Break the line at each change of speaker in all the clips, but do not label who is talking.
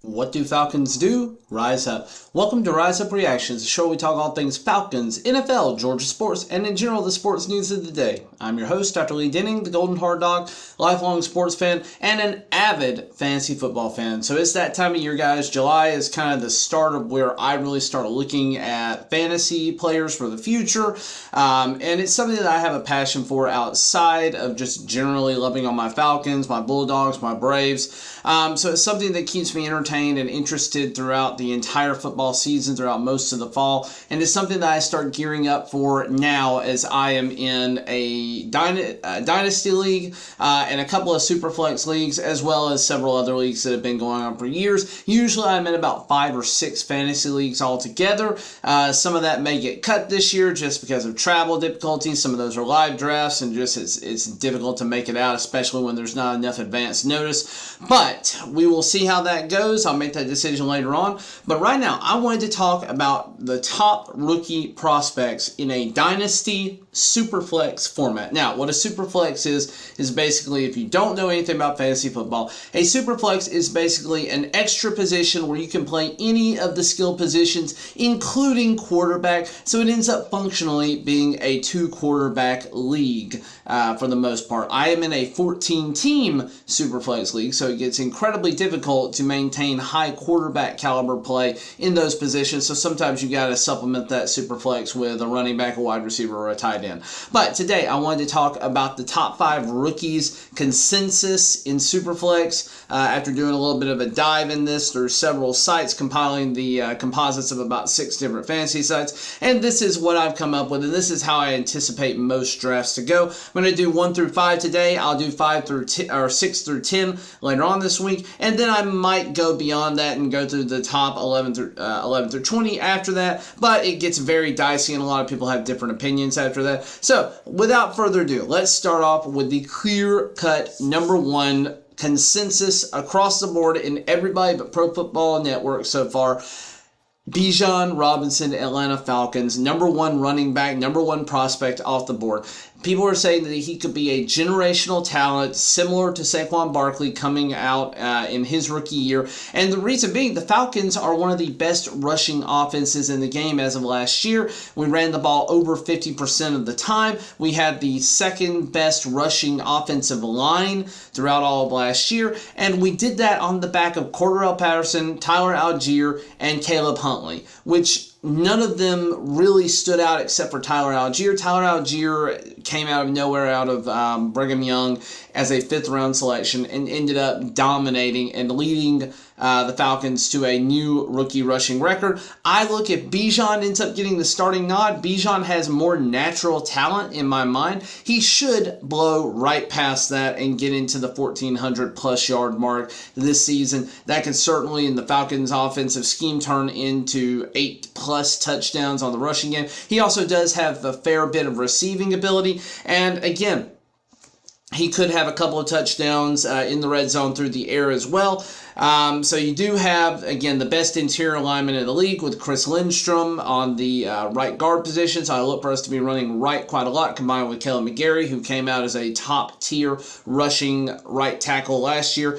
What do Falcons do? Rise up. Welcome to Rise Up Reactions, the show where we talk all things Falcons, NFL, Georgia sports, and in general the sports news of the day. I'm your host, Dr. Lee Denning, the Golden Hard Dog, lifelong sports fan, and an avid fantasy football fan. So it's that time of year, guys. July is kind of the start of where I really start looking at fantasy players for the future. And it's something that I have a passion for outside of just generally loving on my Falcons, my Bulldogs, my Braves. So it's something that keeps me entertained and interested throughout the entire football season, throughout most of the fall, and it's something that I start gearing up for now as I am in a Dynasty league and a couple of Superflex leagues, as well as several other leagues that have been going on for years. Usually I'm in about 5 or 6 fantasy leagues altogether. Some of that may get cut this year just because of travel difficulties. Some of those are live drafts, and just it's difficult to make it out, especially when there's not enough advance notice. But we will see how that goes. I'll make that decision later on. But right now, I wanted to talk about the top rookie prospects in a Dynasty Superflex format. Now, what a Superflex is basically, if you don't know anything about fantasy football, a Superflex is basically an extra position where you can play any of the skill positions, including quarterback. So it ends up functionally being a 2-quarterback league for the most part. I am in a 14-team Superflex league, so it gets incredibly difficult to maintain high quarterback caliber play in those positions. So sometimes you got to supplement that Superflex with a running back, a wide receiver, or a tight end. But today I wanted to talk about the top 5 rookies consensus in Superflex. After doing a little bit of a dive in this, there's several sites compiling the composites of about 6 different fantasy sites, and this is what I've come up with, and this is how I anticipate most drafts to go. I'm going to do 1 through 5 today. I'll do 5 through 10, or 6 through 10 later on this week, and then I might go beyond that and go through the top 11 through 20 after that. But it gets very dicey, and a lot of people have different opinions after that. So without further ado, let's start off with the clear-cut number 1 consensus across the board in everybody but Pro Football Network so far. Bijan Robinson, Atlanta Falcons, number 1 running back, number 1 prospect off the board. People are saying that he could be a generational talent, similar to Saquon Barkley coming out in his rookie year. And the reason being, the Falcons are one of the best rushing offenses in the game as of last year. We ran the ball over 50% of the time. We had the second best rushing offensive line throughout all of last year. And we did that on the back of Cordarrelle Patterson, Tyler Algier, and Caleb Huntley, which none of them really stood out except for Tyler Algier. Tyler Algier came out of nowhere out of Brigham Young as a 5th-round selection and ended up dominating and leading the Falcons to a new rookie rushing record. I look at Bijan ends up getting the starting nod. Bijan has more natural talent in my mind. He should blow right past that and get into the 1,400-plus yard mark this season. That could certainly, in the Falcons' offensive scheme, turn into 8-plus touchdowns on the rushing game. He also does have a fair bit of receiving ability. And again, he could have a couple of touchdowns in the red zone through the air as well. So you do have, again, the best interior lineman in the league with Chris Lindstrom on the right guard position. So I look for us to be running right quite a lot, combined with Kelly McGarry, who came out as a top-tier rushing right tackle last year.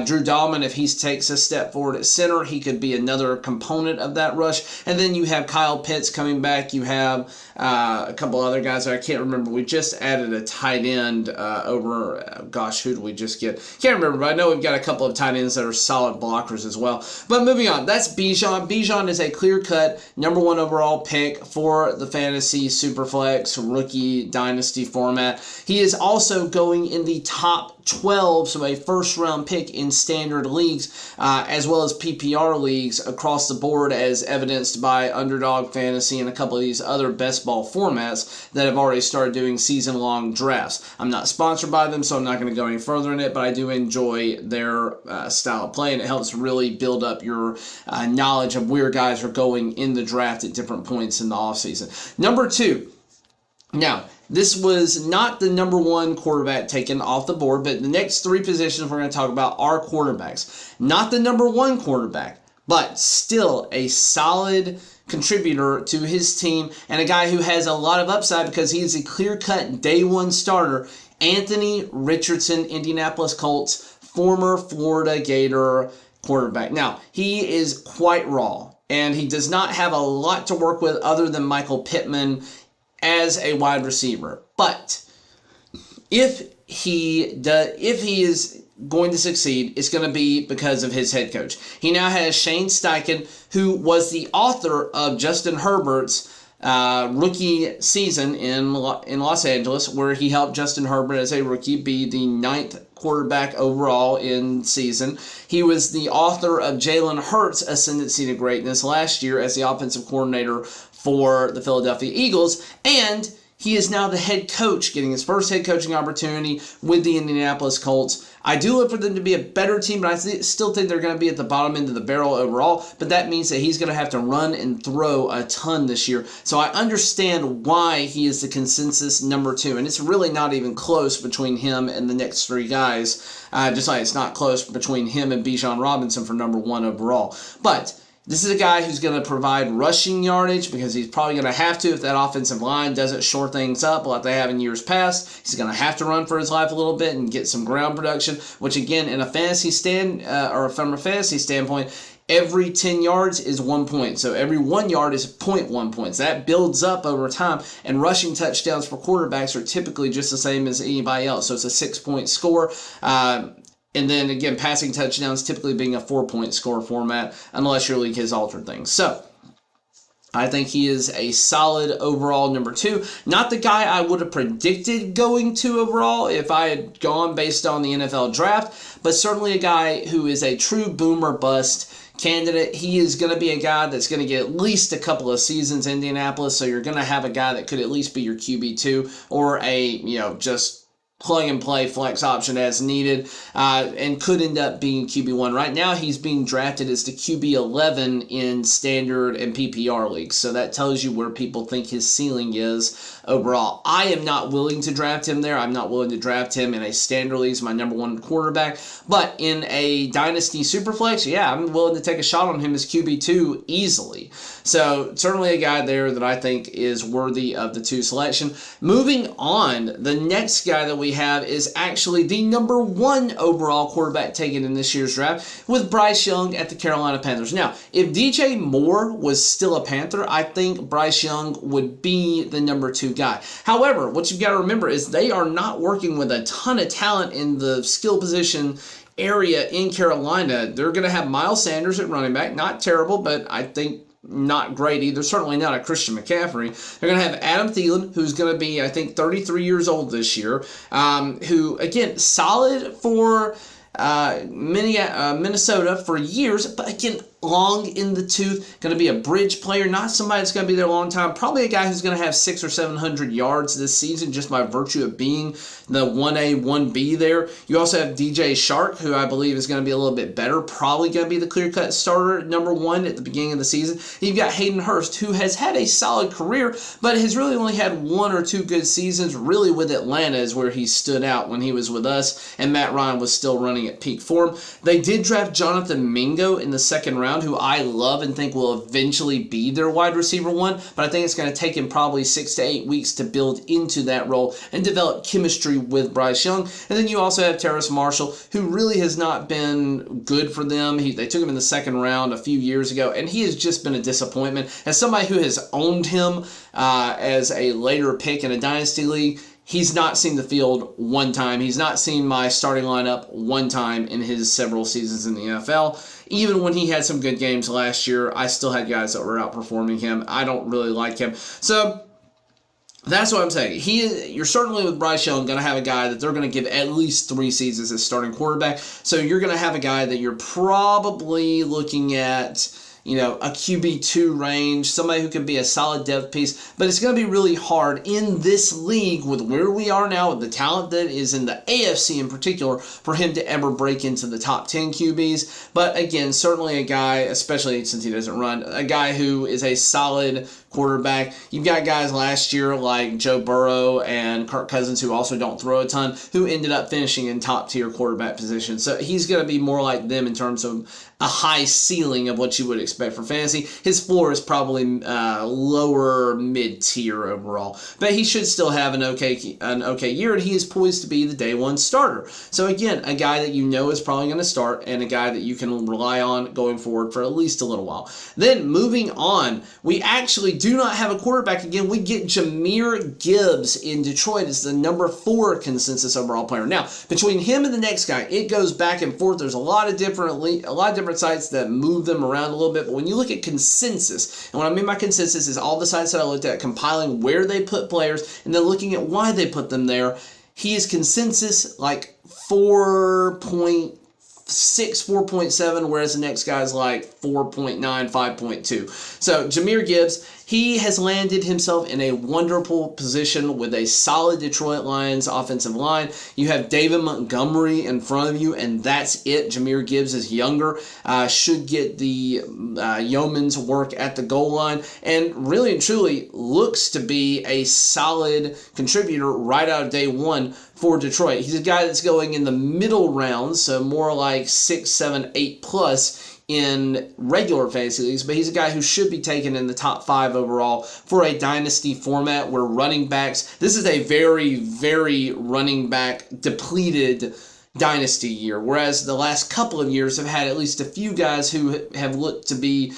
Drew Dahlman, if he takes a step forward at center, he could be another component of that rush. And then you have Kyle Pitts coming back. You have a couple other guys that I can't remember. We just added a tight end over, gosh, who did we just get? Can't remember, but I know we've got a couple of tight ends that are solid blockers as well. But moving on, that's Bijan. Bijan is a clear-cut number 1 overall pick for the Fantasy Superflex rookie dynasty format. He is also going in the top 12, so a first-round pick in standard leagues, as well as PPR leagues across the board, as evidenced by Underdog Fantasy and a couple of these other best ball formats that have already started doing season-long drafts. I'm not sponsored by them, so I'm not going to go any further in it, but I do enjoy their style of play, and it helps really build up your knowledge of where guys are going in the draft at different points in the offseason. Number 2. Now, this was not the number 1 quarterback taken off the board, but the next 3 positions we're going to talk about are quarterbacks. Not the number 1 quarterback, but still a solid contributor to his team and a guy who has a lot of upside because he is a clear-cut day 1 starter. Anthony Richardson, Indianapolis Colts, former Florida Gator, quarterback. Now, he is quite raw, and he does not have a lot to work with other than Michael Pittman as a wide receiver. But if he is going to succeed, it's going to be because of his head coach. He now has Shane Steichen, who was the author of Justin Herbert's rookie season in Los Angeles, where he helped Justin Herbert as a rookie be the 9th quarterback overall in season. He was the author of Jalen Hurts' ascendancy to greatness last year as the offensive coordinator for the Philadelphia Eagles, and he is now the head coach, getting his first head coaching opportunity with the Indianapolis Colts. I do look for them to be a better team, but I still think they're going to be at the bottom end of the barrel overall. But that means that he's going to have to run and throw a ton this year. So I understand why he is the consensus number 2. And it's really not even close between him and the next 3 guys. Just like it's not close between him and Bijan Robinson for number 1 overall. But this is a guy who's going to provide rushing yardage because he's probably going to have to if that offensive line doesn't shore things up like they have in years past. He's going to have to run for his life a little bit and get some ground production, which again, in a fantasy from a fantasy standpoint, every 10 yards is 1 point. So every 1 yard is 0.1 points. That builds up over time, and rushing touchdowns for quarterbacks are typically just the same as anybody else. So it's a 6-point score. And then, again, passing touchdowns typically being a 4-point score format, unless your league has altered things. So, I think he is a solid overall number 2. Not the guy I would have predicted going 2 overall if I had gone based on the NFL draft, but certainly a guy who is a true boom or bust candidate. He is going to be a guy that's going to get at least a couple of seasons in Indianapolis, so you're going to have a guy that could at least be your QB2 or a, just plug-and-play flex option as needed, and could end up being QB1. Right now, he's being drafted as the QB11 in standard and PPR leagues, so that tells you where people think his ceiling is overall. I am not willing to draft him there. I'm not willing to draft him in a standard league as my number 1 quarterback, but in a Dynasty Superflex, yeah, I'm willing to take a shot on him as QB2 easily. So, certainly a guy there that I think is worthy of the 2 selection. Moving on, the next guy that we have is actually the number 1 overall quarterback taken in this year's draft, with Bryce Young at the Carolina Panthers. Now, if DJ Moore was still a Panther, I think Bryce Young would be the number 2 guy. However, what you've got to remember is they are not working with a ton of talent in the skill position area in Carolina. They're going to have Miles Sanders at running back. Not terrible, but I think not great either. Certainly not a Christian McCaffrey. They're going to have Adam Thielen, who's going to be, I think, 33 years old this year, who, again, solid for Minnesota for years, but again, long in the tooth, going to be a bridge player, not somebody that's going to be there a long time, probably a guy who's going to have 600 or 700 yards this season just by virtue of being the 1A, 1B there. You also have DJ Shark, who I believe is going to be a little bit better, probably going to be the clear-cut starter number 1 at the beginning of the season. You've got Hayden Hurst, who has had a solid career, but has really only had 1 or 2 good seasons. Really with Atlanta is where he stood out when he was with us, and Matt Ryan was still running at peak form. They did draft Jonathan Mingo in the 2nd round, who I love and think will eventually be their wide receiver 1, but I think it's going to take him probably 6 to 8 weeks to build into that role and develop chemistry with Bryce Young. And then you also have Terrace Marshall, who really has not been good for them. They took him in the 2nd round a few years ago, and he has just been a disappointment. As somebody who has owned him as a later pick in a Dynasty League, he's not seen the field 1 time. He's not seen my starting lineup 1 time in his several seasons in the NFL. Even when he had some good games last year, I still had guys that were outperforming him. I don't really like him. So that's what I'm saying. You're certainly with Bryce Young going to have a guy that they're going to give at least 3 seasons as starting quarterback. So you're going to have a guy that you're probably looking at, a QB2 range, somebody who can be a solid depth piece, but it's going to be really hard in this league with where we are now, with the talent that is in the AFC in particular, for him to ever break into the top 10 QBs. But again, certainly a guy, especially since he doesn't run, a guy who is a solid quarterback. You've got guys last year like Joe Burrow and Kirk Cousins who also don't throw a ton, who ended up finishing in top-tier quarterback positions. So he's going to be more like them in terms of a high ceiling of what you would expect expect for fantasy. His floor is probably lower mid-tier overall, but he should still have an okay year, and he is poised to be the day one starter. So again, a guy that you know is probably going to start, and a guy that you can rely on going forward for at least a little while. Then moving on, we actually do not have a quarterback again. We get Jahmyr Gibbs in Detroit as the number 4 consensus overall player. Now, between him and the next guy, it goes back and forth. There's a lot of different sites that move them around a little bit, but when you look at consensus, and what I mean by consensus is all the sites that I looked at, compiling where they put players and then looking at why they put them there, he is consensus like 4.6, 4.7, whereas the next guy's like 4.9, 5.2. So Jahmyr Gibbs, he has landed himself in a wonderful position with a solid Detroit Lions offensive line. You have David Montgomery in front of you, and that's it. Jahmyr Gibbs is younger, should get the yeoman's work at the goal line, and really and truly looks to be a solid contributor right out of day one for Detroit. He's a guy that's going in the middle rounds, so more like 6, 7, 8 plus in regular fantasy leagues, but he's a guy who should be taken in the top 5 overall for a dynasty format where running backs, this is a very, very running back depleted dynasty year, whereas the last couple of years have had at least a few guys who have looked to be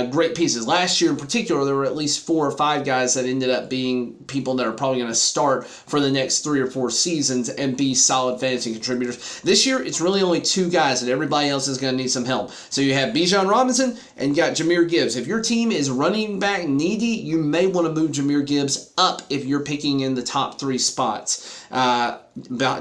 great pieces. Last year in particular, there were at least 4 or 5 guys that ended up being people that are probably going to start for the next 3 or 4 seasons and be solid fantasy contributors. This year, it's really only 2 guys, and everybody else is going to need some help. So you have Bijan Robinson and you got Jahmyr Gibbs. If your team is running back needy, you may want to move Jahmyr Gibbs up if you're picking in the top 3 spots.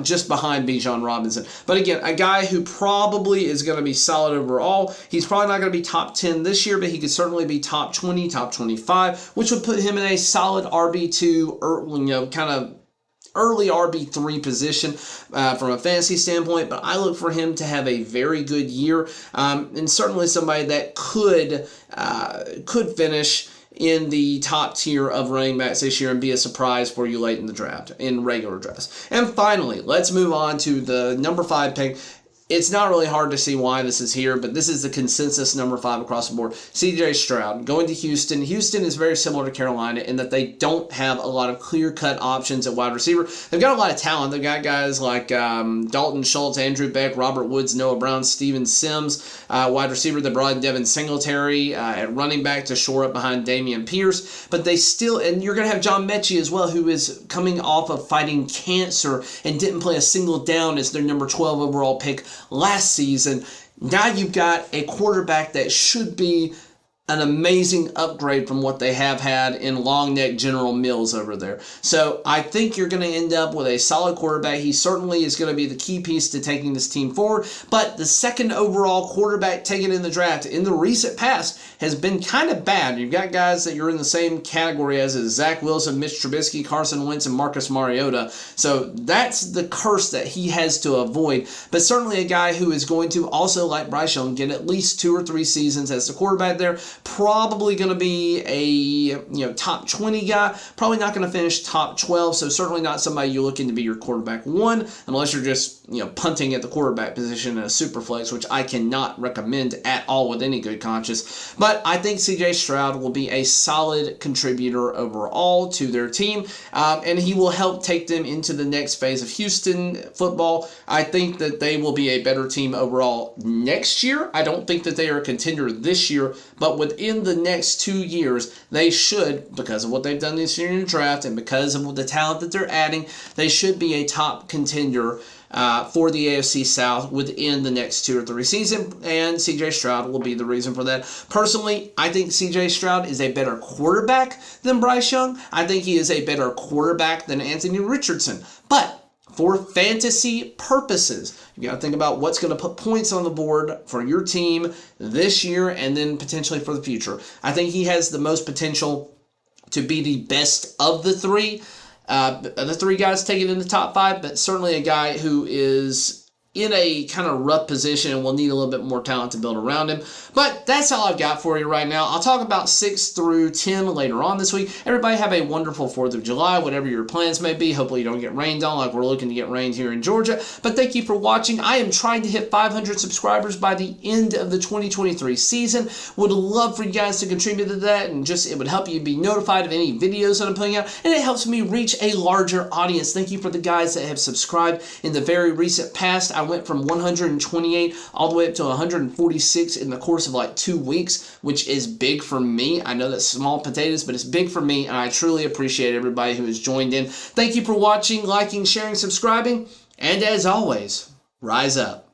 Just behind Bijan Robinson. But again, a guy who probably is going to be solid overall. He's probably not going to be top 10 this year, but he could certainly be top 20, top 25, which would put him in a solid RB2, or, kind of early RB3 position from a fantasy standpoint. But I look for him to have a very good year, and certainly somebody that could finish in the top tier of running backs this year and be a surprise for you late in the draft, in regular drafts. And finally, let's move on to the number 5 pick. It's not really hard to see why this is here, but this is the consensus number 5 across the board. C.J. Stroud going to Houston. Houston is very similar to Carolina in that they don't have a lot of clear-cut options at wide receiver. They've got a lot of talent. They've got guys like Dalton Schultz, Andrew Beck, Robert Woods, Noah Brown, Steven Sims. Wide receiver, they brought in Devin Singletary at running back to shore up behind Dameon Pierce. But they still, and you're going to have John Mechie as well, who is coming off of fighting cancer and didn't play a single down as their number 12 overall pick last season. Now you've got a quarterback that should be an amazing upgrade from what they have had in long neck General Mills over there. So I think you're going to end up with a solid quarterback. He certainly is going to be the key piece to taking this team forward. But the second overall quarterback taken in the draft in the recent past has been kind of bad. You've got guys that you're in the same category as Zach Wilson, Mitch Trubisky, Carson Wentz, and Marcus Mariota. So that's the curse that he has to avoid. But certainly a guy who is going to also, like Bryce Young, get at least 2 or 3 seasons as the quarterback there. Probably going to be a top 20 guy. Probably not going to finish top 12. So certainly not somebody you're looking to be your quarterback 1, unless you're just punting at the quarterback position in a Superflex, which I cannot recommend at all with any good conscience. But I think C.J. Stroud will be a solid contributor overall to their team, and he will help take them into the next phase of Houston football. I think that they will be a better team overall next year. I don't think that they are a contender this year, but within the next 2 years, they should, because of what they've done this year in the draft and because of the talent that they're adding, they should be a top contender for the AFC South within the next 2 or 3 seasons, and C.J. Stroud will be the reason for that. Personally, I think C.J. Stroud is a better quarterback than Bryce Young. I think he is a better quarterback than Anthony Richardson. But for fantasy purposes, you got to think about what's going to put points on the board for your team this year and then potentially for the future. I think he has the most potential to be the best of the 3. The 3 guys taken in the top 5, but certainly a guy who is in a kind of rough position and will need a little bit more talent to build around him. But that's all I've got for you right now. I'll talk about 6 through 10 later on this week. Everybody have a wonderful 4th of July, whatever your plans may be. Hopefully you don't get rained on like we're looking to get rained here in Georgia. But thank you for watching. I am trying to hit 500 subscribers by the end of the 2023 season. Would love for you guys to contribute to that, and just it would help you be notified of any videos that I'm putting out, and it helps me reach a larger audience. Thank you for the guys that have subscribed in the very recent past. I went from 128 all the way up to 146 in the course of like 2 weeks, which is big for me. I know that's small potatoes, but it's big for me, and I truly appreciate everybody who has joined in. Thank you for watching, liking, sharing, subscribing, and as always, rise up.